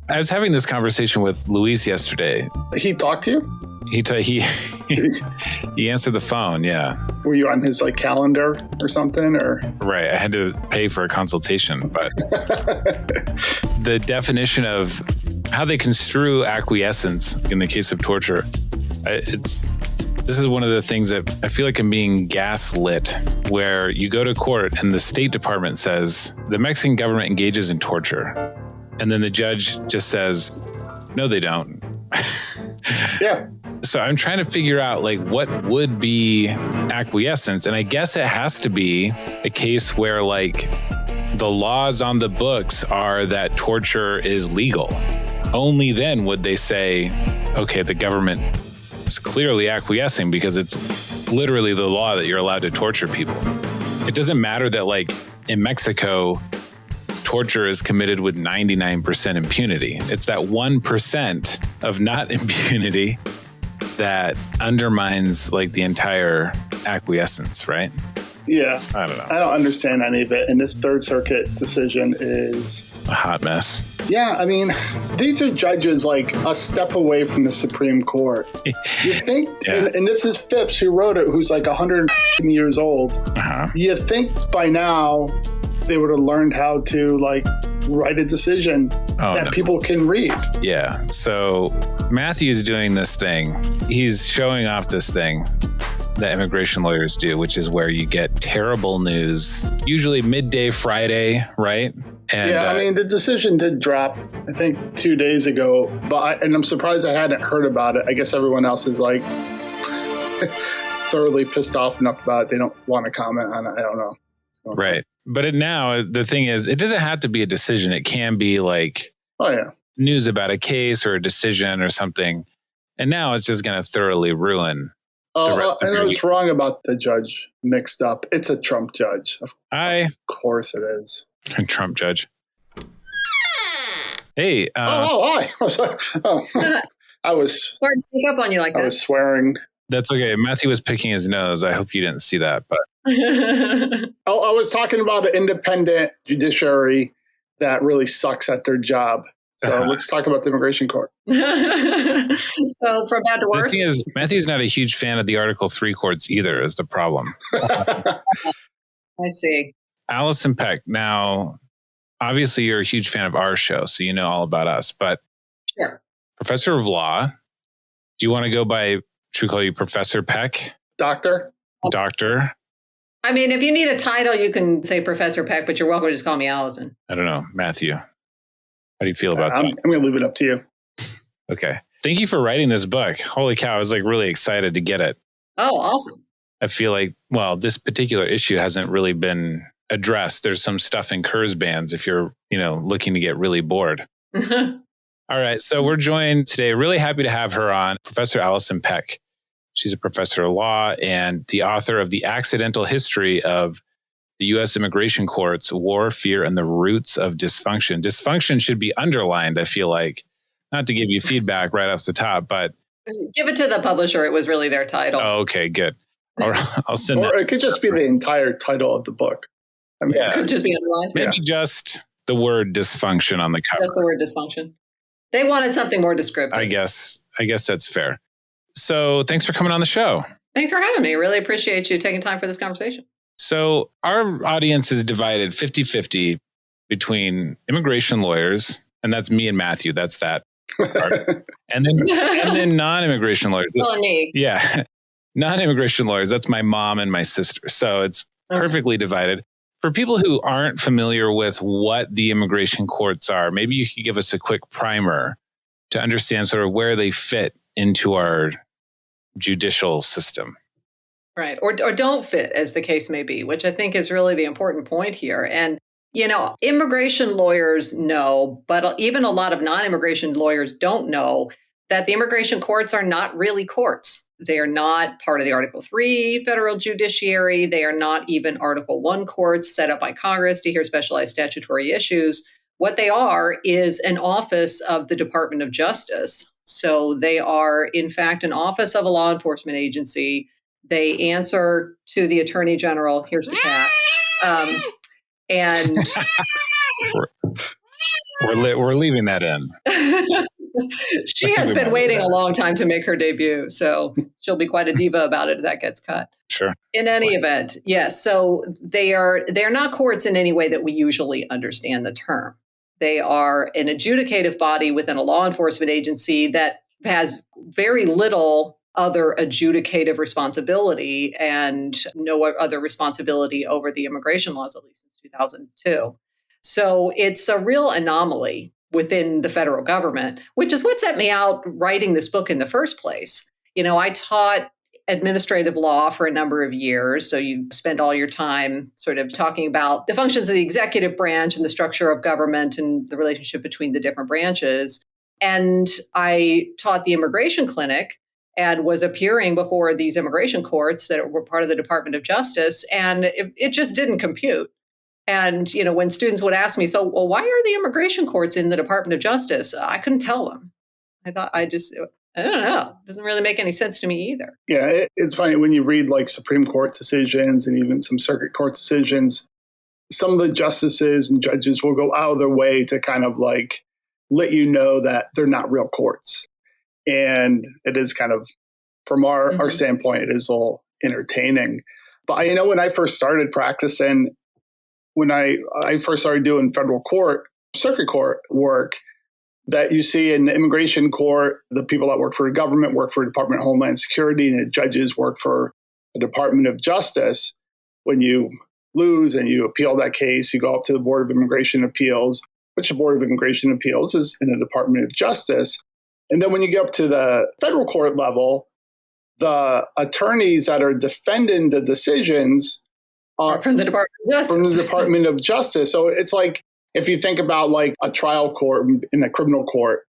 I was having this conversation with Luis yesterday. He talked to you? He answered the phone. Yeah. Were you on his calendar or something? Or right? I had to pay for a consultation, but the definition of how they construe acquiescence in the case of torture, this is one of the things that I feel like I'm being gaslit, where you go to court and the State Department says the Mexican government engages in torture, and then the judge just says, no, they don't. Yeah. So I'm trying to figure out what would be acquiescence. And I guess it has to be a case where the laws on the books are that torture is legal. Only then would they say, okay, the government is clearly acquiescing because it's literally the law that you're allowed to torture people. It doesn't matter that in Mexico, torture is committed with 99% impunity. It's that 1% of not impunity that undermines the entire acquiescence, right? Yeah. I don't know. I don't understand any of it. And this Third Circuit decision is a hot mess. Yeah. I mean, these are judges a step away from the Supreme Court. You think, yeah. and this is Phipps who wrote it, who's 100 years old. Uh-huh. You think by now they would have learned how to write a decision that people can read. Yeah. So Matthew's doing this thing. He's showing off this thing that immigration lawyers do, which is where you get terrible news, usually midday Friday, right? And, yeah, I mean, the decision did drop, I think, 2 days ago, and I'm surprised I hadn't heard about it. I guess everyone else is thoroughly pissed off enough about it. They don't want to comment on it. I don't know. Right. But now the thing is, it doesn't have to be a decision. It can be news about a case or a decision or something. And now it's just going to thoroughly ruin the rest of I was wrong about the judge mixed up. It's a Trump judge. Of course it is. A Trump judge. Hey. Hi. I was sorry to sneak up on you like that. I was swearing. That's okay. Matthew was picking his nose. I hope you didn't see that, but I was talking about an independent judiciary that really sucks at their job. So let's talk about the immigration court. So from bad to worse. The thing is, Matthew's not a huge fan of the Article 3 courts either, is the problem. I see. Alison Peck. Now, obviously you're a huge fan of our show, so you know all about us, but sure. Professor of Law, do you want to go by, should we call you Professor Peck? Doctor. I mean, if you need a title, you can say Professor Peck, but you're welcome to just call me Allison. I don't know. Matthew, how do you feel about that? I'm going to leave it up to you. Okay. Thank you for writing this book. Holy cow. I was really excited to get it. Oh, awesome. I feel this particular issue hasn't really been addressed. There's some stuff in Kurz bands if you're, looking to get really bored. All right. So we're joined today. Really happy to have her on, Professor Alison Peck. She's a professor of law and the author of The Accidental History of the U.S. Immigration Courts, War, Fear, and the Roots of Dysfunction. Dysfunction should be underlined, I feel like. Not to give you feedback right off the top, but... Give it to the publisher. It was really their title. Oh, okay, good. I'll send Or it could just be the entire title of the book. I mean, it could just be underlined. Maybe just the word dysfunction on the cover. Just the word dysfunction. They wanted something more descriptive. I guess that's fair. So thanks for coming on the show. Thanks for having me. Really appreciate you taking time for this conversation. So our audience is divided 50-50 between immigration lawyers, and that's me and Matthew. That's that part. and then non-immigration lawyers. Well, me. Yeah. Non-immigration lawyers. That's my mom and my sister. So it's perfectly divided. For people who aren't familiar with what the immigration courts are, maybe you could give us a quick primer to understand sort of where they fit into our judicial system. Right. Or don't fit, as the case may be, which I think is really the important point here. And, immigration lawyers know, but even a lot of non-immigration lawyers don't know that the immigration courts are not really courts. They are not part of the Article 3 federal judiciary. They are not even Article 1 courts set up by Congress to hear specialized statutory issues. What they are is an office of the Department of Justice. So they are, in fact, an office of a law enforcement agency. They answer to the Attorney General. Here's the cat. And We're leaving that in. She has been waiting a long time to make her debut, so she'll be quite a diva about it if that gets cut. Sure. In any event, yes. So they're not courts in any way that we usually understand the term. They are an adjudicative body within a law enforcement agency that has very little other adjudicative responsibility and no other responsibility over the immigration laws, at least since 2002. So it's a real anomaly within the federal government, which is what set me out writing this book in the first place. I taught administrative law for a number of years. So you spend all your time sort of talking about the functions of the executive branch and the structure of government and the relationship between the different branches. And I taught the immigration clinic and was appearing before these immigration courts that were part of the Department of Justice. And it just didn't compute. And, when students would ask me, well, why are the immigration courts in the Department of Justice? I couldn't tell them. I don't know. It doesn't really make any sense to me either. Yeah, it's funny when you read like Supreme Court decisions and even some circuit court decisions, some of the justices and judges will go out of their way to kind of like let you know that they're not real courts. And it is kind of, from our standpoint, it is all entertaining. But I know when I first started practicing, when I first started doing federal court, circuit court work, that you see in the immigration court, the people that work for the government work for the Department of Homeland Security, and the judges work for the Department of Justice. When you lose and you appeal that case, you go up to the Board of Immigration Appeals, which the Board of Immigration Appeals is in the Department of Justice. And then when you get up to the federal court level, the attorneys that are defending the decisions are from the Department of Justice. From the Department of Justice. So it's like, if you think about like a trial court in a criminal court,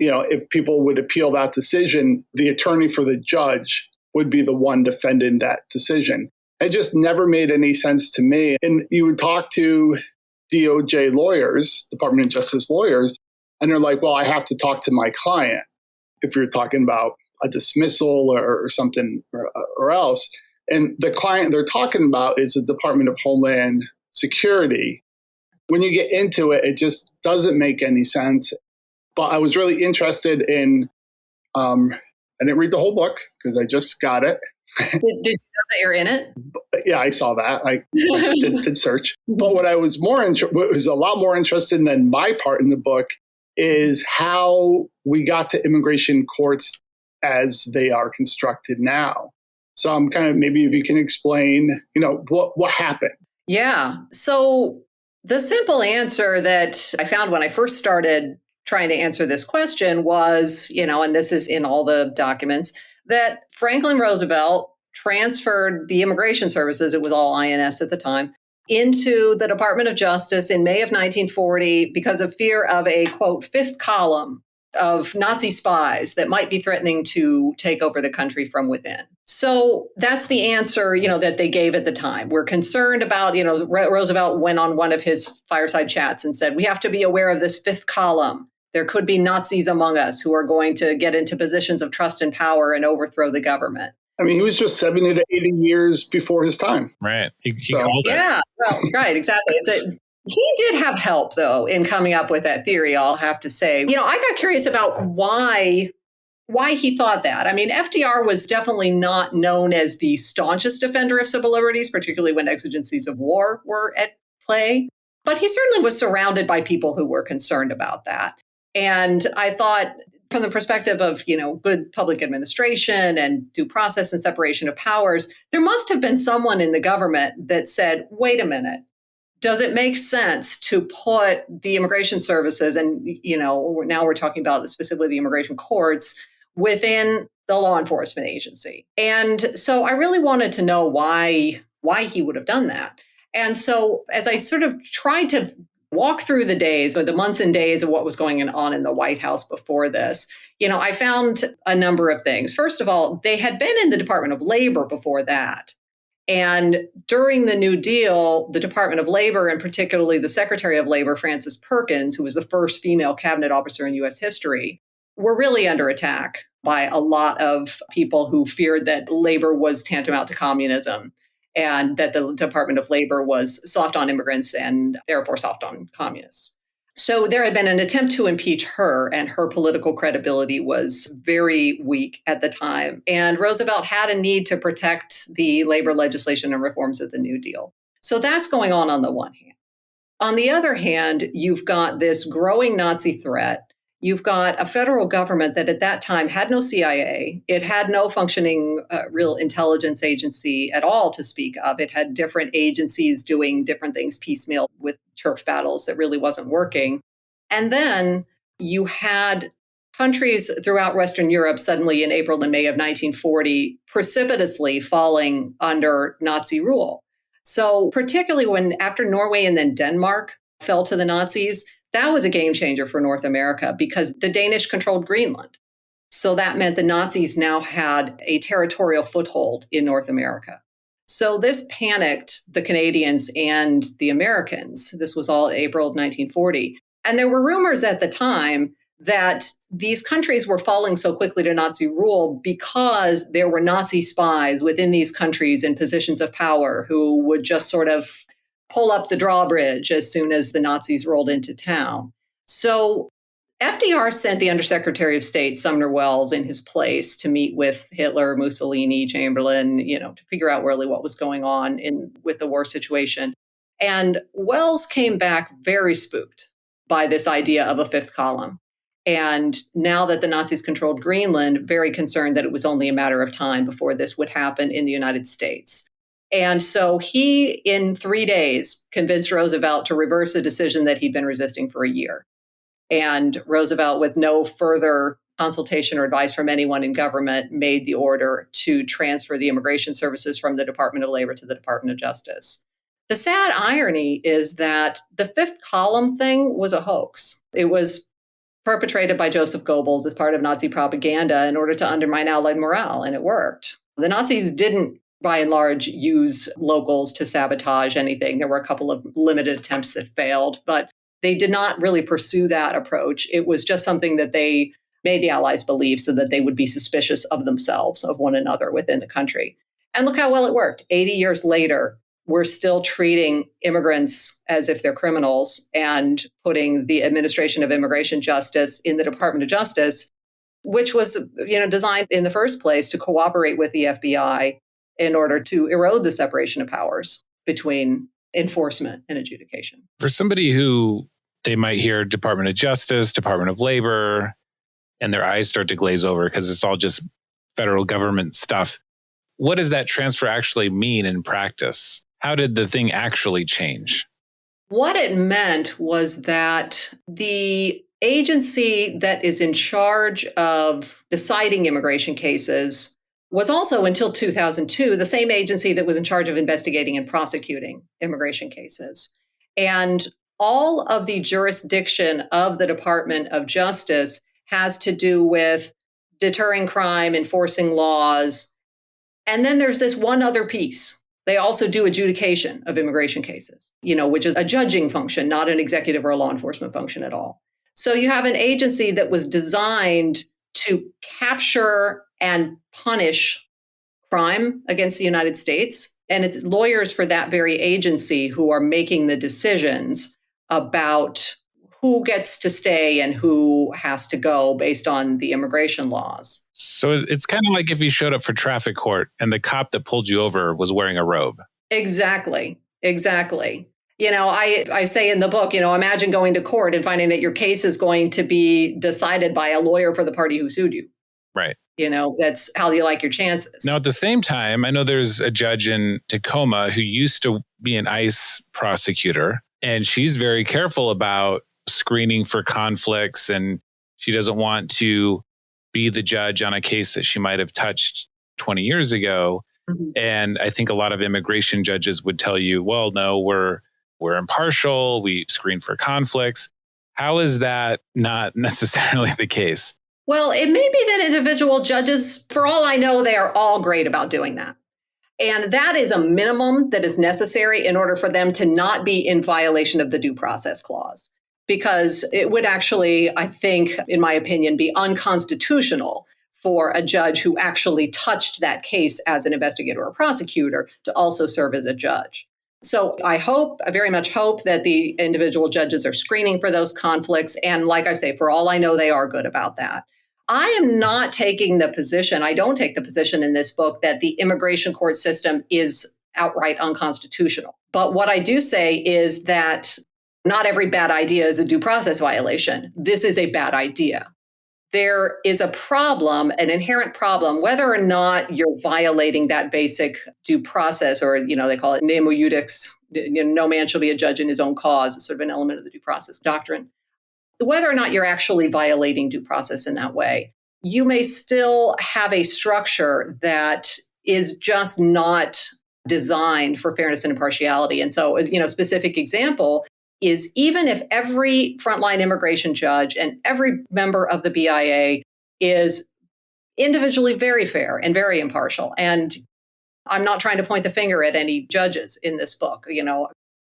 if people would appeal that decision, the attorney for the judge would be the one defending that decision. It just never made any sense to me. And you would talk to DOJ lawyers, Department of Justice lawyers, and they're like, well, I have to talk to my client if you're talking about a dismissal or something or else. And the client they're talking about is the Department of Homeland Security. When you get into it, it just doesn't make any sense. But I was really interested in, I didn't read the whole book because I just got it. Did you know that you're in it? Yeah, I saw that. I did search. But what I was what was a lot more interested in than my part in the book is how we got to immigration courts as they are constructed now. So I'm kind of, maybe if you can explain, what happened. Yeah. So the simple answer that I found when I first started trying to answer this question was, and this is in all the documents, that Franklin Roosevelt transferred the immigration services, it was all INS at the time, into the Department of Justice in May of 1940 because of fear of a, quote, fifth column of Nazi spies that might be threatening to take over the country from within. So that's the answer, that they gave at the time. We're concerned about, Roosevelt went on one of his fireside chats and said, we have to be aware of this fifth column. There could be Nazis among us who are going to get into positions of trust and power and overthrow the government. I mean, he was just 70 to 80 years before his time. Right. He called it. Yeah, well, right, exactly. He did have help, though, in coming up with that theory, I'll have to say. I got curious about why he thought that. I mean, FDR was definitely not known as the staunchest defender of civil liberties, particularly when exigencies of war were at play. But he certainly was surrounded by people who were concerned about that. And I thought, from the perspective of, good public administration and due process and separation of powers, there must have been someone in the government that said, wait a minute. Does it make sense to put the immigration services and, now we're talking about specifically the immigration courts within the law enforcement agency? And so I really wanted to know why he would have done that. And so as I sort of tried to walk through the days or the months and days of what was going on in the White House before this, I found a number of things. First of all, they had been in the Department of Labor before that. And during the New Deal, the Department of Labor, and particularly the Secretary of Labor, Frances Perkins, who was the first female cabinet officer in U.S. history, were really under attack by a lot of people who feared that labor was tantamount to communism and that the Department of Labor was soft on immigrants and therefore soft on communists. So there had been an attempt to impeach her, and her political credibility was very weak at the time. And Roosevelt had a need to protect the labor legislation and reforms of the New Deal. So that's going on the one hand. On the other hand, you've got this growing Nazi threat. You've got a federal government that at that time had no CIA. It had no functioning real intelligence agency at all to speak of. It had different agencies doing different things piecemeal with turf battles that really wasn't working. And then you had countries throughout Western Europe suddenly in April and May of 1940 precipitously falling under Nazi rule. So particularly when after Norway and then Denmark fell to the Nazis, that was a game changer for North America because the Danish controlled Greenland. So that meant the Nazis now had a territorial foothold in North America. So this panicked the Canadians and the Americans. This was all April of 1940. And there were rumors at the time that these countries were falling so quickly to Nazi rule because there were Nazi spies within these countries in positions of power who would just sort of pull up the drawbridge as soon as the Nazis rolled into town. So FDR sent the Undersecretary of State, Sumner Welles, in his place to meet with Hitler, Mussolini, Chamberlain, to figure out really what was going on with the war situation. And Welles came back very spooked by this idea of a fifth column. And now that the Nazis controlled Greenland, very concerned that it was only a matter of time before this would happen in the United States. And so he, in 3 days, convinced Roosevelt to reverse a decision that he'd been resisting for a year. And Roosevelt, with no further consultation or advice from anyone in government, made the order to transfer the immigration services from the Department of Labor to the Department of Justice. The sad irony is that the fifth column thing was a hoax. It was perpetrated by Joseph Goebbels as part of Nazi propaganda in order to undermine Allied morale, and it worked. The Nazis didn't, by and large, use locals to sabotage anything. There were a couple of limited attempts that failed, but they did not really pursue that approach. It was just something that they made the Allies believe so that they would be suspicious of themselves, of one another within the country. And look how well it worked. 80 years later, we're still treating immigrants as if they're criminals and putting the administration of immigration justice in the Department of Justice, which was, designed in the first place to cooperate with the FBI in order to erode the separation of powers between enforcement and adjudication. For somebody who they might hear Department of Justice, Department of Labor, and their eyes start to glaze over because it's all just federal government stuff. What does that transfer actually mean in practice? How did the thing actually change? What it meant was that the agency that is in charge of deciding immigration cases was also, until 2002, the same agency that was in charge of investigating and prosecuting immigration cases. And all of the jurisdiction of the Department of Justice has to do with deterring crime, enforcing laws. And then there's this one other piece. They also do adjudication of immigration cases, which is a judging function, not an executive or a law enforcement function at all. So you have an agency that was designed to capture and punish crime against the United States. And it's lawyers for that very agency who are making the decisions about who gets to stay and who has to go based on the immigration laws. So it's kind of like if you showed up for traffic court and the cop that pulled you over was wearing a robe. Exactly. I say in the book, imagine going to court and finding that your case is going to be decided by a lawyer for the party who sued you. Right. That's how do you like your chances? Now, at the same time, I know there's a judge in Tacoma who used to be an ICE prosecutor, and she's very careful about screening for conflicts, and she doesn't want to be the judge on a case that she might have touched 20 years ago. Mm-hmm. And I think a lot of immigration judges would tell you, well, no, we're impartial. We screen for conflicts. How is that not necessarily the case? Well, it may be that individual judges, for all I know, they are all great about doing that. And that is a minimum that is necessary in order for them to not be in violation of the due process clause. Because it would actually, I think, in my opinion, be unconstitutional for a judge who actually touched that case as an investigator or prosecutor to also serve as a judge. So I very much hope that the individual judges are screening for those conflicts. And like I say, for all I know, they are good about that. I am not taking the position, I don't take the position in this book that the immigration court system is outright unconstitutional. But what I do say is that not every bad idea is a due process violation. This is a bad idea. There is a problem, an inherent problem, whether or not you're violating that basic due process, or, they call it nemo iudex, no man shall be a judge in his own cause. It's sort of an element of the due process doctrine. Whether or not you're actually violating due process in that way, you may still have a structure that is just not designed for fairness and impartiality. And so, specific example is even if every frontline immigration judge and every member of the BIA is individually very fair and very impartial, and I'm not trying to point the finger at any judges in this book,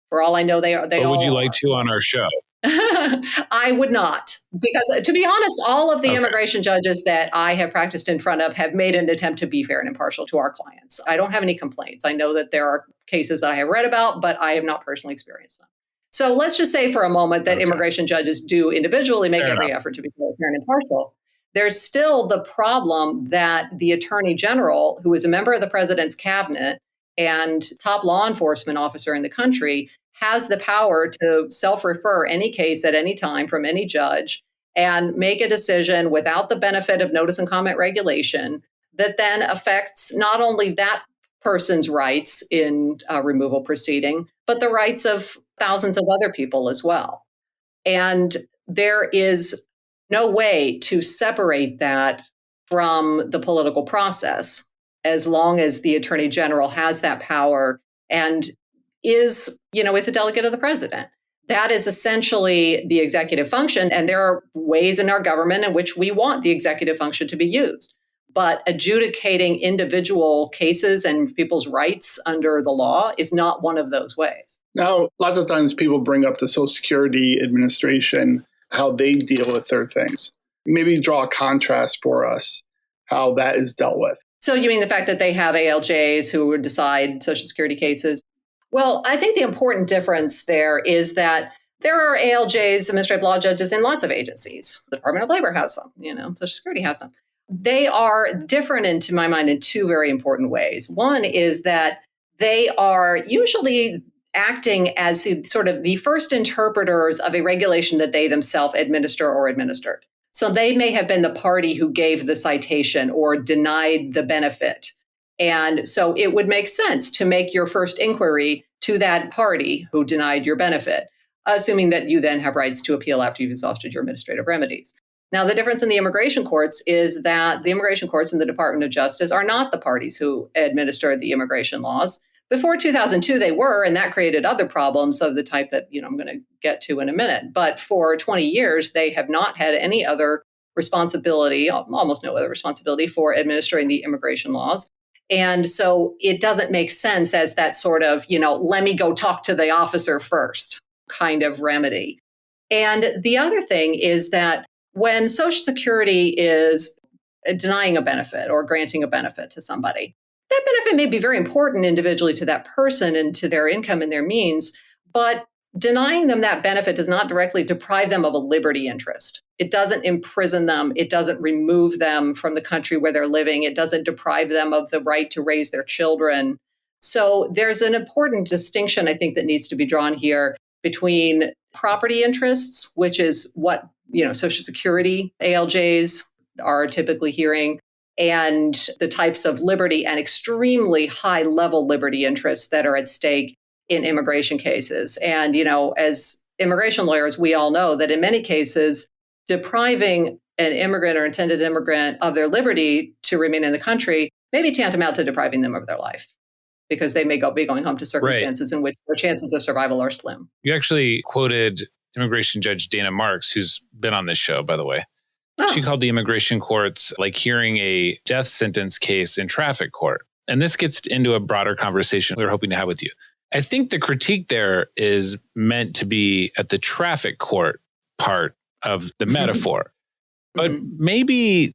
for all I know, they are. But would you like to on our show? I would not, because to be honest, all of the immigration judges that I have practiced in front of have made an attempt to be fair and impartial to our clients. I don't have any complaints. I know that there are cases that I have read about, but I have not personally experienced them. So let's just say for a moment that immigration judges do individually make every effort to be fair and impartial. There's still the problem that the attorney general, who is a member of the president's cabinet and top law enforcement officer in the country, has the power to self-refer any case at any time from any judge and make a decision without the benefit of notice and comment regulation that then affects not only that person's rights in a removal proceeding, but the rights of thousands of other people as well. And there is no way to separate that from the political process as long as the attorney general has that power and is a delegate of the president. That is essentially the executive function. And there are ways in our government in which we want the executive function to be used. But adjudicating individual cases and people's rights under the law is not one of those ways. Now, lots of times people bring up the Social Security Administration, how they deal with their things. Maybe draw a contrast for us, how that is dealt with. So you mean the fact that they have ALJs who would decide Social Security cases? Well, I think the important difference there is that there are ALJs, administrative law judges, in lots of agencies. The Department of Labor has them, Social Security has them. They are different, to my mind, in two very important ways. One is that they are usually acting as sort of the first interpreters of a regulation that they themselves administer or administered. So they may have been the party who gave the citation or denied the benefit. And so it would make sense to make your first inquiry to that party who denied your benefit, assuming that you then have rights to appeal after you've exhausted your administrative remedies. Now, the difference in the immigration courts is that the immigration courts and the Department of Justice are not the parties who administer the immigration laws. Before 2002, they were, and that created other problems of the type that I'm going to get to in a minute. But for 20 years, they have not had any other responsibility, almost no other responsibility for administering the immigration laws. And so it doesn't make sense as that sort of, let me go talk to the officer first kind of remedy. And the other thing is that when Social Security is denying a benefit or granting a benefit to somebody, that benefit may be very important individually to that person and to their income and their means, but denying them that benefit does not directly deprive them of a liberty interest. It doesn't imprison them. It doesn't remove them from the country where they're living. It doesn't deprive them of the right to raise their children. So there's an important distinction, I think, that needs to be drawn here between property interests, which is what Social Security ALJs are typically hearing, and the types of liberty and extremely high level liberty interests that are at stake in immigration cases. And, as immigration lawyers, we all know that in many cases, depriving an immigrant or intended immigrant of their liberty to remain in the country may be tantamount to depriving them of their life, because they may be going home to circumstances in which their chances of survival are slim. You actually quoted immigration judge Dana Marks, who's been on this show, by the way. Oh. She called the immigration courts like hearing a death sentence case in traffic court. And this gets into a broader conversation we were hoping to have with you. I think the critique there is meant to be at the traffic court part of the metaphor. But maybe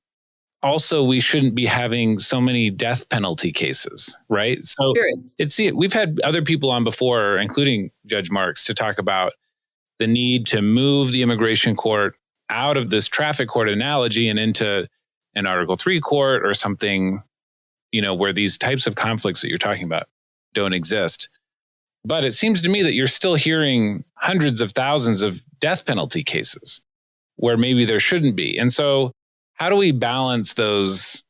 also we shouldn't be having so many death penalty cases, right? So we've had other people on before, including Judge Marks, to talk about the need to move the immigration court out of this traffic court analogy and into an Article 3 court or something, where these types of conflicts that you're talking about don't exist. But it seems to me that you're still hearing hundreds of thousands of death penalty cases where maybe there shouldn't be. And so how do we balance those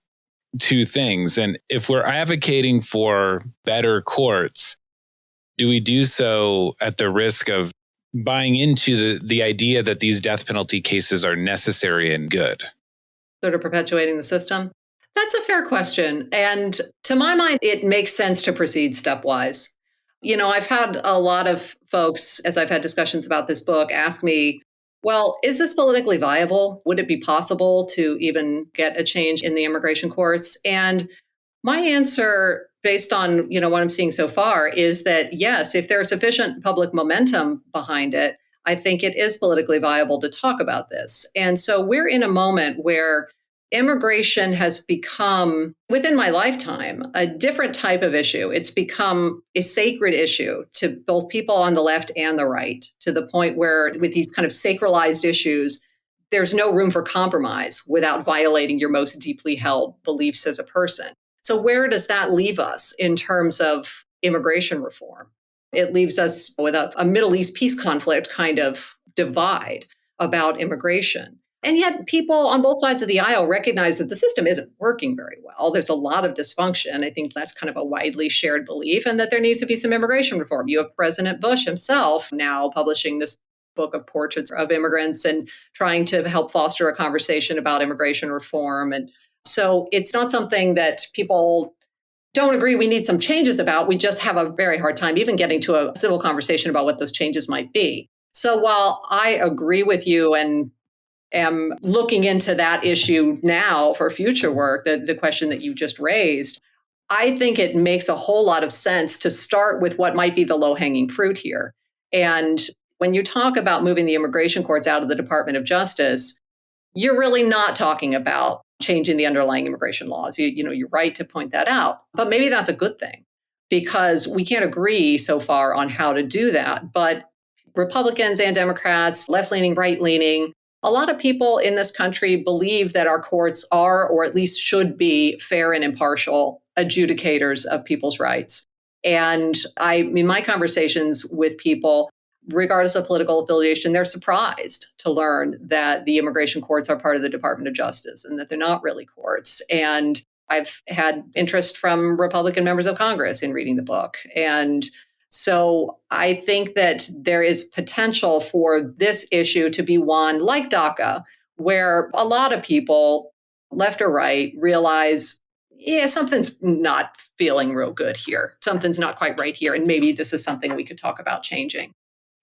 two things? And if we're advocating for better courts, do we do so at the risk of buying into the idea that these death penalty cases are necessary and good? Sort of perpetuating the system? That's a fair question. And to my mind, it makes sense to proceed stepwise. I've had a lot of folks, as I've had discussions about this book, ask me, well, is this politically viable? Would it be possible to even get a change in the immigration courts? And my answer, based on what I'm seeing so far, is that yes, if there's sufficient public momentum behind it, I think it is politically viable to talk about this. And so we're in a moment where immigration has become, within my lifetime, a different type of issue. It's become a sacred issue to both people on the left and the right, to the point where with these kind of sacralized issues, there's no room for compromise without violating your most deeply held beliefs as a person. So where does that leave us in terms of immigration reform? It leaves us with a Middle East peace conflict kind of divide about immigration. And yet people on both sides of the aisle recognize that the system isn't working very well. There's a lot of dysfunction. I think that's kind of a widely shared belief, and that there needs to be some immigration reform. You have President Bush himself now publishing this book of portraits of immigrants and trying to help foster a conversation about immigration reform. And so it's not something that people don't agree we need some changes about. We just have a very hard time even getting to a civil conversation about what those changes might be. So while I agree with you and am looking into that issue now for future work, the question that you just raised, I think it makes a whole lot of sense to start with what might be the low-hanging fruit here. And when you talk about moving the immigration courts out of the Department of Justice, you're really not talking about changing the underlying immigration laws. You're right to point that out. But maybe that's a good thing, because we can't agree so far on how to do that. But Republicans and Democrats, left-leaning, right-leaning, a lot of people in this country believe that our courts are, or at least should be, fair and impartial adjudicators of people's rights. And in my conversations with people, regardless of political affiliation, they're surprised to learn that the immigration courts are part of the Department of Justice and that they're not really courts. And I've had interest from Republican members of Congress in reading the book. And so I think that there is potential for this issue to be one like DACA, where a lot of people, left or right, realize, yeah, something's not feeling real good here. Something's not quite right here. And maybe this is something we could talk about changing.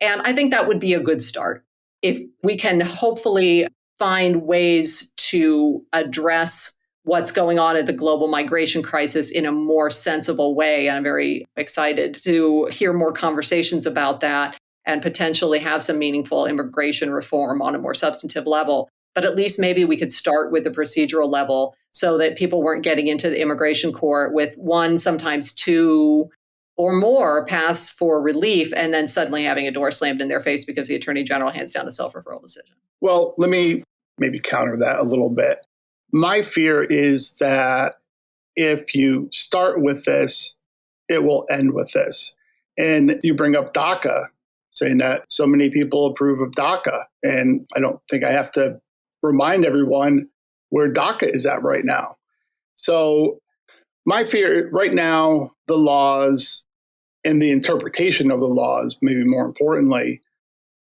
And I think that would be a good start. If we can hopefully find ways to address what's going on at the global migration crisis in a more sensible way. And I'm very excited to hear more conversations about that and potentially have some meaningful immigration reform on a more substantive level. But at least maybe we could start with the procedural level so that people weren't getting into the immigration court with one, sometimes two or more paths for relief, and then suddenly having a door slammed in their face because the Attorney General hands down a self-referral decision. Well, let me maybe counter that a little bit. My fear is that if you start with this, it will end with this. And you bring up DACA, saying that so many people approve of DACA. And I don't think I have to remind everyone where DACA is at right now. So my fear right now, the laws and the interpretation of the laws, maybe more importantly,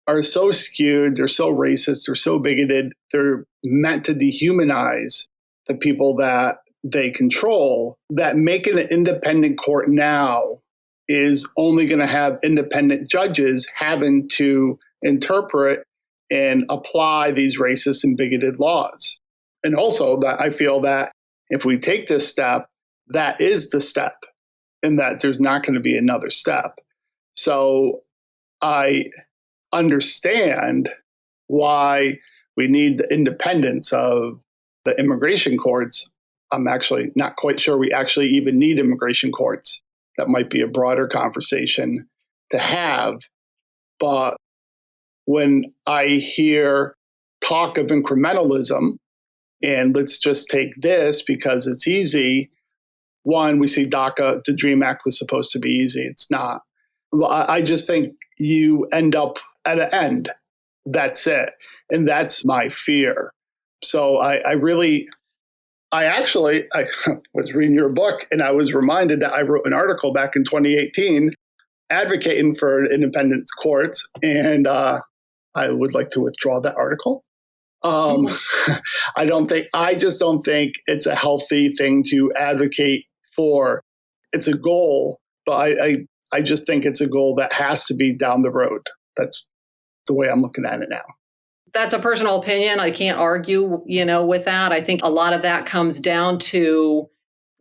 are so skewed, they're so racist, they're so bigoted, they're meant to dehumanize the people that they control, that making an independent court now is only going to have independent judges having to interpret and apply these racist and bigoted laws. And also that I feel that if we take this step, that is the step, and that there's not going to be another step. So I understand why we need the independence of The immigration courts, I'm actually not quite sure we actually even need immigration courts. That might be a broader conversation to have. But when I hear talk of incrementalism, and let's just take this because it's easy. One, we see DACA, the DREAM Act was supposed to be easy. It's not. Well, I just think you end up at an end. That's it. And that's my fear. So I was reading your book and I was reminded that I wrote an article back in 2018 advocating for independent courts. And I would like to withdraw that article. I just don't think it's a healthy thing to advocate for. It's a goal, but I just think it's a goal that has to be down the road. That's the way I'm looking at it now. That's a personal opinion. I can't argue, with that. I think a lot of that comes down to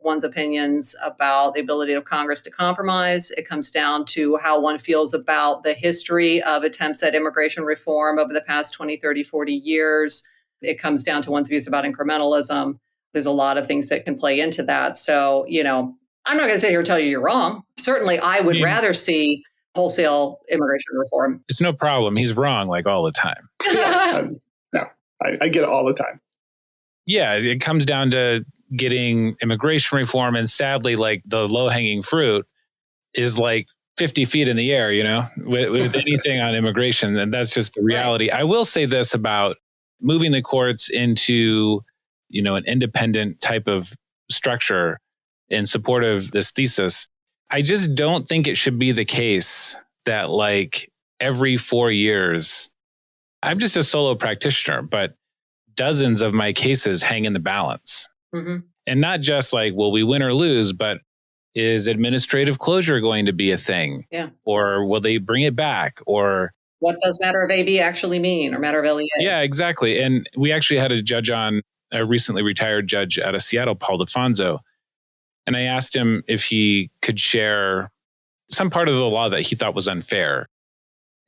one's opinions about the ability of Congress to compromise. It comes down to how one feels about the history of attempts at immigration reform over the past 20, 30, 40 years. It comes down to one's views about incrementalism. There's a lot of things that can play into that. So, I'm not going to sit here and tell you you're wrong. Certainly, I would rather see wholesale immigration reform. It's no problem. He's wrong like all the time. I get it all the time. Yeah, it comes down to getting immigration reform, and sadly, like the low-hanging fruit is like 50 feet in the air, with anything on immigration, and that's just the reality. Right. I will say this about moving the courts into, an independent type of structure in support of this thesis. I just don't think it should be the case that like every 4 years, I'm just a solo practitioner, but dozens of my cases hang in the balance. Mm-hmm. And not just like, will we win or lose, but is administrative closure going to be a thing? Yeah. Or will they bring it back? Or what does matter of AB actually mean, or matter of LEA? Yeah, exactly. And we actually had a judge on, a recently retired judge out of Seattle, Paul DeFonso. And I asked him if he could share some part of the law that he thought was unfair.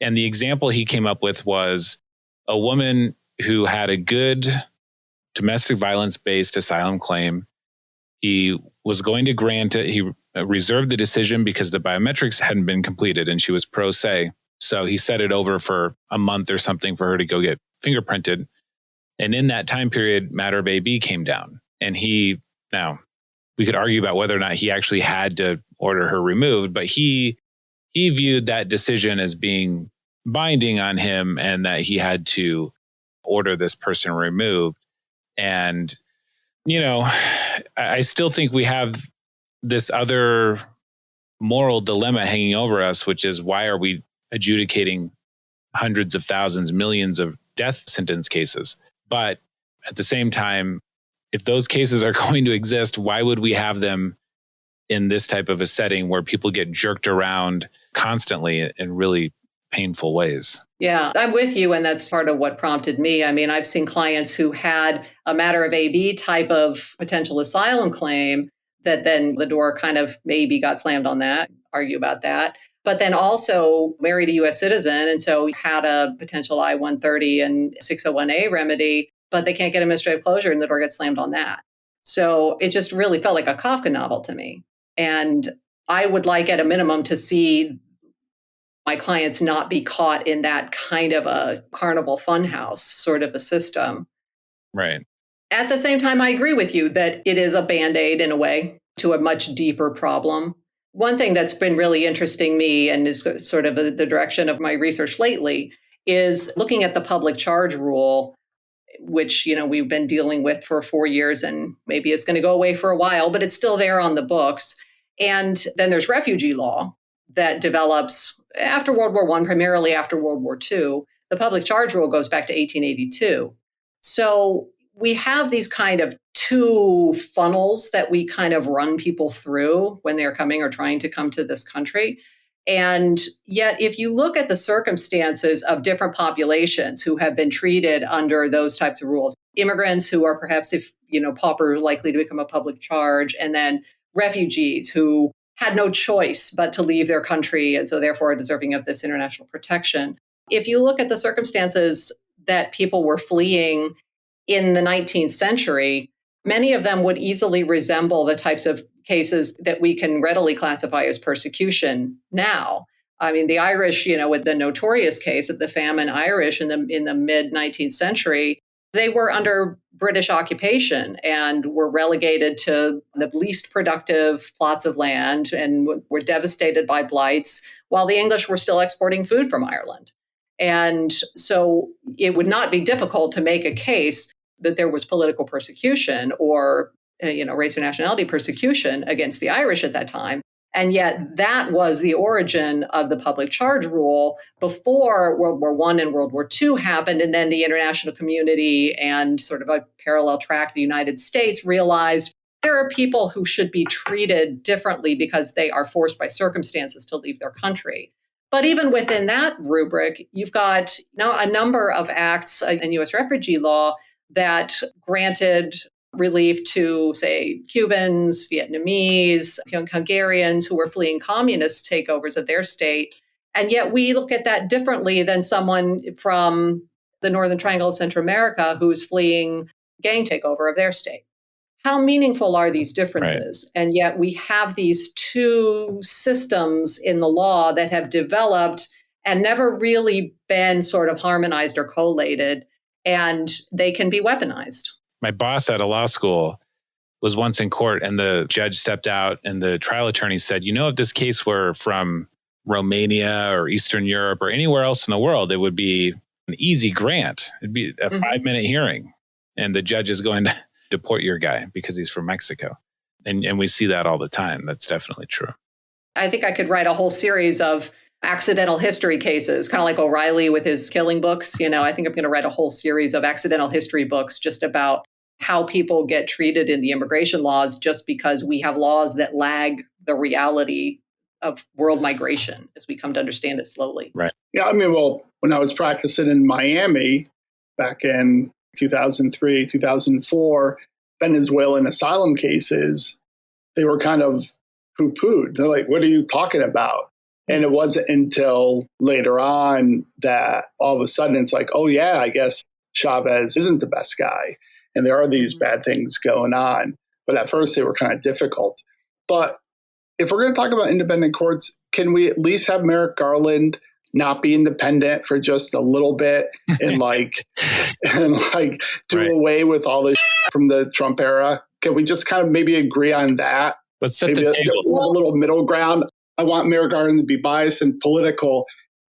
And the example he came up with was a woman who had a good domestic violence-based asylum claim. He was going to grant it. He reserved the decision because the biometrics hadn't been completed and she was pro se. So he set it over for a month or something for her to go get fingerprinted. And in that time period, matter of AB came down. And now we could argue about whether or not he actually had to order her removed, but he viewed that decision as being binding on him and that he had to order this person removed. And, I still think we have this other moral dilemma hanging over us, which is why are we adjudicating hundreds of thousands, millions of death sentence cases? But at the same time, if those cases are going to exist, why would we have them in this type of a setting where people get jerked around constantly in really painful ways? Yeah, I'm with you. And that's part of what prompted me. I mean, I've seen clients who had a matter of AB type of potential asylum claim that then the door kind of maybe got slammed on that, argue about that. But then also married a U.S. citizen. And so had a potential I-130 and 601A remedy, but they can't get administrative closure and the door gets slammed on that. So it just really felt like a Kafka novel to me. And I would like at a minimum to see my clients not be caught in that kind of a carnival funhouse sort of a system. Right. At the same time, I agree with you that it is a Band-Aid in a way to a much deeper problem. One thing that's been really interesting me and is sort of the direction of my research lately is looking at the public charge rule, which, we've been dealing with for 4 years and maybe it's going to go away for a while, but it's still there on the books. And then there's refugee law that develops after World War I, primarily after World War II. The public charge rule goes back to 1882. So we have these kind of two funnels that we kind of run people through when they're coming or trying to come to this country. And yet, if you look at the circumstances of different populations who have been treated under those types of rules, immigrants who are perhaps, pauper likely to become a public charge, and then refugees who had no choice but to leave their country and so therefore are deserving of this international protection. If you look at the circumstances that people were fleeing in the 19th century, many of them would easily resemble the types of cases that we can readily classify as persecution now. I mean, the Irish, with the notorious case of the famine Irish in the mid 19th century, they were under British occupation and were relegated to the least productive plots of land and were devastated by blights, while the English were still exporting food from Ireland. And so it would not be difficult to make a case that there was political persecution or race or nationality persecution against the Irish at that time. And yet that was the origin of the public charge rule before World War I and World War II happened. And then the international community and sort of a parallel track, the United States, realized there are people who should be treated differently because they are forced by circumstances to leave their country. But even within that rubric, you've got now a number of acts in U.S. refugee law that granted relief to, say, Cubans, Vietnamese, Hungarians who were fleeing communist takeovers of their state. And yet we look at that differently than someone from the Northern Triangle of Central America who's fleeing gang takeover of their state. How meaningful are these differences? Right. And yet we have these two systems in the law that have developed and never really been sort of harmonized or collated, and they can be weaponized. My boss at a law school was once in court and the judge stepped out and the trial attorney said, if this case were from Romania or Eastern Europe or anywhere else in the world, it would be an easy grant. It'd be a 5-minute hearing. And the judge is going to deport your guy because he's from Mexico. And we see that all the time. That's definitely true. I think I could write a whole series of accidental history cases, kind of like O'Reilly with his killing books. I think I'm going to write a whole series of accidental history books just about how people get treated in the immigration laws just because we have laws that lag the reality of world migration as we come to understand it slowly. Right. Yeah. When I was practicing in Miami back in 2003, 2004, Venezuelan asylum cases, they were kind of poo-pooed. They're like, what are you talking about? And it wasn't until later on that all of a sudden it's like, oh yeah, I guess Chavez isn't the best guy. And there are these bad things going on. But at first they were kind of difficult. But if we're going to talk about independent courts, can we at least have Merrick Garland not be independent for just a little bit and do away with all this from the Trump era? Can we just kind of maybe agree on that? Let's set the table. A little middle ground. I want Merrick Garland to be biased and political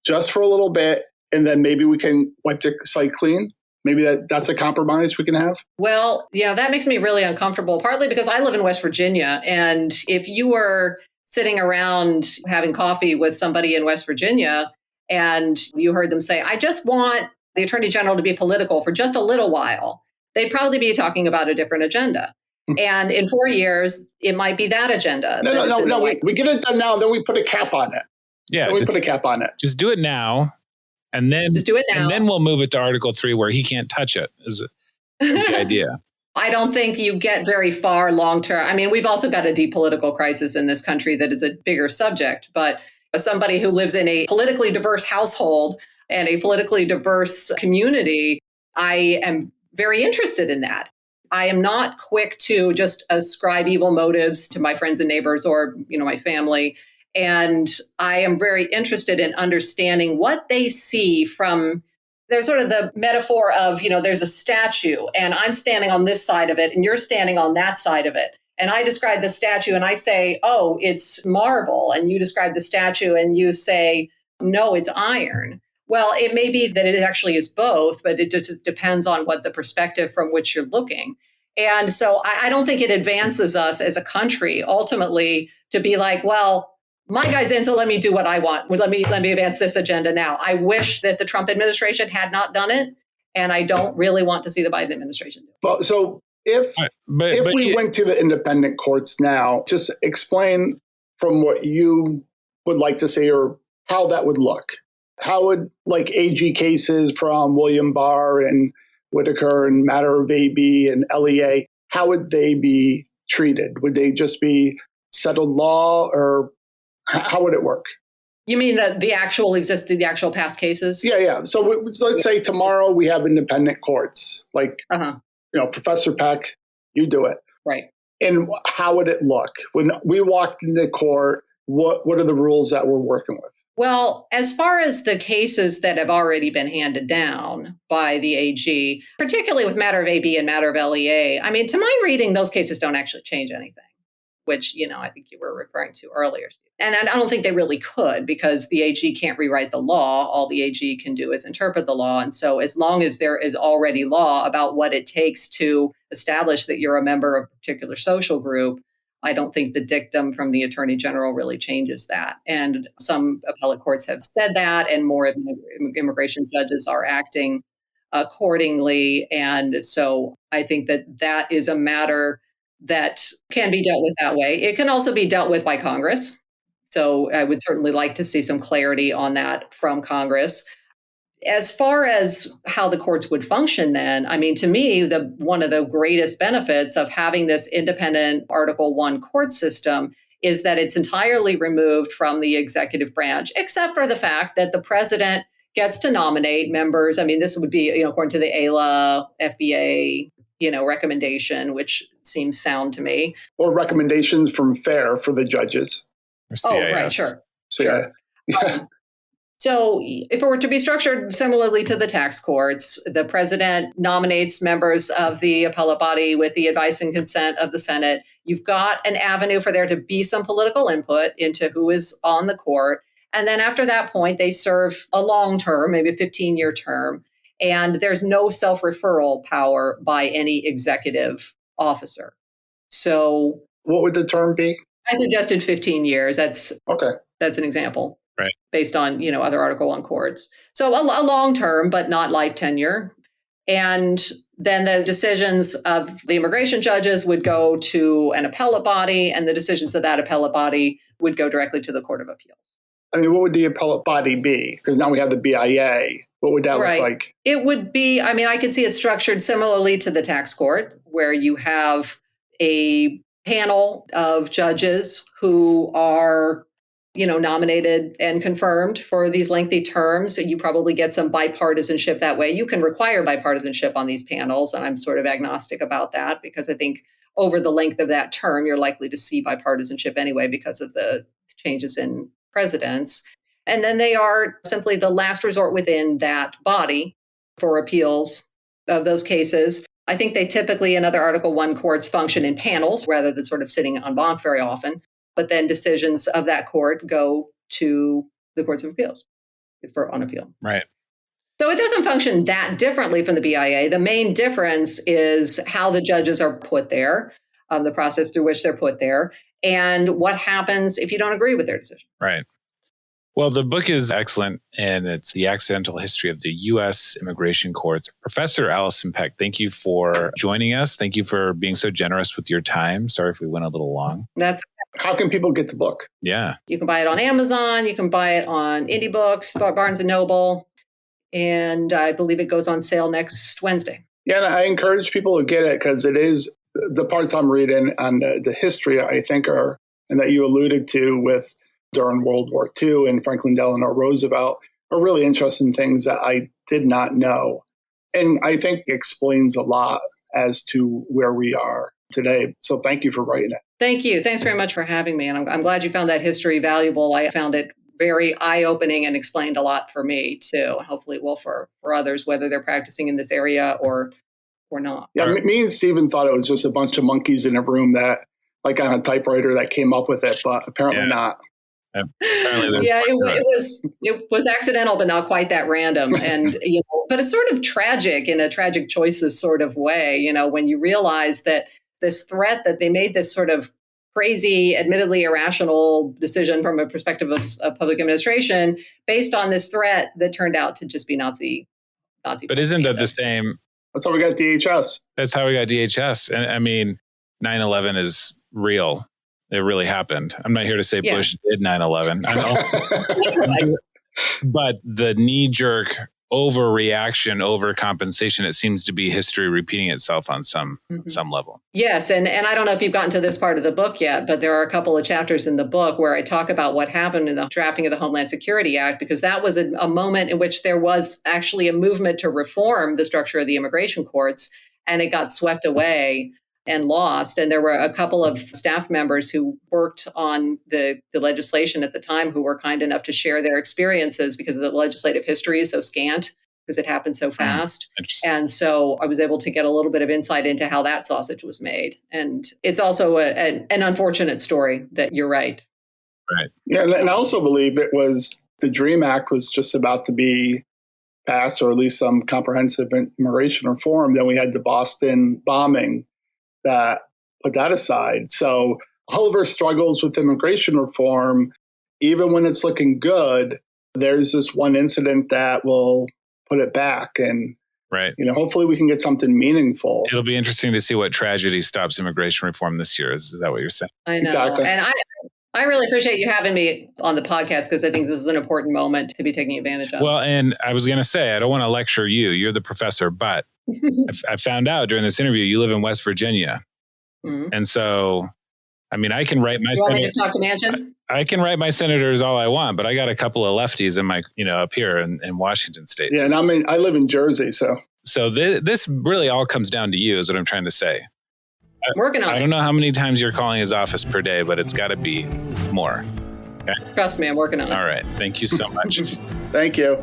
just for a little bit, and then maybe we can wipe the slate clean. Maybe that's a compromise we can have. Well, that makes me really uncomfortable, partly because I live in West Virginia. And if you were sitting around having coffee with somebody in West Virginia and you heard them say, I just want the Attorney General to be political for just a little while, they'd probably be talking about a different agenda. And in 4 years, it might be that agenda. No. We get it done now, then we put a cap on it. Yeah. Then we put a cap on it. Just do it now. And then just do it now. And then we'll move it to Article 3 where he can't touch it is the idea. I don't think you get very far long term. I mean, we've also got a deep political crisis in this country that is a bigger subject. But as somebody who lives in a politically diverse household and a politically diverse community, I am very interested in that. I am not quick to just ascribe evil motives to my friends and neighbors or, my family. And I am very interested in understanding what they see from, there's sort of the metaphor of, there's a statue and I'm standing on this side of it and you're standing on that side of it. And I describe the statue and I say, oh, it's marble. And you describe the statue and you say, no, it's iron. Well, it may be that it actually is both, but it just depends on what the perspective from which you're looking. And so I don't think it advances us as a country ultimately to be like, well, my guy's in, so let me do what I want. Let me advance this agenda now. I wish that the Trump administration had not done it, and I don't really want to see the Biden administration do it. Well, so if we went to the independent courts now, just explain from what you would like to say or how that would look. How would AG cases from William Barr and Whitaker and Matter of AB and LEA, how would they be treated? Would they just be settled law or how would it work? You mean the actual past cases? Yeah. So let's say tomorrow we have independent courts. Professor Peck, you do it. Right. And how would it look? When we walked into court, what are the rules that we're working with? Well, as far as the cases that have already been handed down by the AG, particularly with matter of AB and matter of LEA, I mean, to my reading, those cases don't actually change anything, which, I think you were referring to earlier, Steve. And I don't think they really could, because the AG can't rewrite the law. All the AG can do is interpret the law. And so as long as there is already law about what it takes to establish that you're a member of a particular social group, I don't think the dictum from the Attorney General really changes that. And some appellate courts have said that, and more immigration judges are acting accordingly. And so I think that is a matter that can be dealt with that way. It can also be dealt with by Congress. So I would certainly like to see some clarity on that from Congress. As far as how the courts would function then, I mean, to me, one of the greatest benefits of having this independent Article 1 court system is that it's entirely removed from the executive branch, except for the fact that the president gets to nominate members. I mean, this would be, according to the ALA, FBA, recommendation, which seems sound to me. Or recommendations from FAIR for the judges. Oh, right, sure. Sure. So if it were to be structured similarly to the tax courts, the president nominates members of the appellate body with the advice and consent of the Senate. You've got an avenue for there to be some political input into who is on the court. And then after that point, they serve a long term, maybe a 15-year term. And there's no self-referral power by any executive officer. So what would the term be? I suggested 15 years. That's an example. Right. Based on, other Article 1 courts. So a long term, but not life tenure. And then the decisions of the immigration judges would go to an appellate body, and the decisions of that appellate body would go directly to the Court of Appeals. I mean, what would the appellate body be? Because now we have the BIA. What would that look like? It would be, I could see it structured similarly to the tax court, where you have a panel of judges who are nominated and confirmed for these lengthy terms. So you probably get some bipartisanship that way. You can require bipartisanship on these panels, and I'm sort of agnostic about that, because I think over the length of that term, you're likely to see bipartisanship anyway because of the changes in presidents. And then they are simply the last resort within that body for appeals of those cases. I think they typically, in other Article 1 courts, function in panels rather than sort of sitting en banc very often. But then decisions of that court go to the courts of appeals on appeal. Right. So it doesn't function that differently from the BIA. The main difference is how the judges are put there, the process through which they're put there, and what happens if you don't agree with their decision. Right. Well, the book is excellent, and it's The Accidental History of the U.S. Immigration Courts. Professor Alison Peck, thank you for joining us. Thank you for being so generous with your time. Sorry if we went a little long. How can people get the book? Yeah. You can buy it on Amazon. You can buy it on Indie Books, Barnes & Noble. And I believe it goes on sale next Wednesday. Yeah, and I encourage people to get it, because it is the parts I'm reading on the history, I think, and that you alluded to with during World War II and Franklin Delano Roosevelt are really interesting things that I did not know. And I think explains a lot as to where we are today. So thank you for writing it. Thank you. Thanks very much for having me. And I'm glad you found that history valuable. I found it very eye-opening and explained a lot for me, too. And hopefully it will for others, whether they're practicing in this area or not. Yeah, me and Stephen thought it was just a bunch of monkeys in a room that, like on a typewriter, that came up with it, but apparently not. It was accidental, but not quite that random. And, but it's sort of tragic in a tragic choices sort of way, when you realize that this threat that they made this sort of crazy, admittedly irrational decision from a perspective of public administration based on this threat that turned out to just be Nazi. But isn't that the same? That's how we got DHS. That's how we got DHS. And I mean, 9/11 is real. It really happened. I'm not here to say Bush did 9/11. But the knee-jerk overreaction, overcompensation, it seems to be history repeating itself on some level. Yes. And I don't know if you've gotten to this part of the book yet, but there are a couple of chapters in the book where I talk about what happened in the drafting of the Homeland Security Act, because that was a moment in which there was actually a movement to reform the structure of the immigration courts. and it got swept away and lost. And there were a couple of staff members who worked on the legislation at the time who were kind enough to share their experiences because the legislative history is so scant because it happened so fast. And so I was able to get a little bit of insight into how that sausage was made. And it's also an unfortunate story that you're right. Right. Yeah. And I also believe it was the DREAM Act was just about to be passed, or at least some comprehensive immigration reform. Then we had the Boston bombing that put that aside. So all of our struggles with immigration reform, even when it's looking good, there's this one incident that will put it back. And, right. Hopefully we can get something meaningful. It'll be interesting to see what tragedy stops immigration reform this year. Is that what you're saying? I know. Exactly. And I really appreciate you having me on the podcast because I think this is an important moment to be taking advantage of. Well, and I was going to say, I don't want to lecture you. You're the professor, but I found out during this interview, you live in West Virginia. Mm-hmm. And so, I mean, I can write my... You want me to talk to Manchin? I can write my senators all I want, but I got a couple of lefties in my, up here in Washington State. Yeah, and I live in Jersey, so... So this really all comes down to you is what I'm trying to say. Working on it. I don't know how many times you're calling his office per day, but it's got to be more. Okay? Trust me, I'm working on it. All right. Thank you so much. Thank you.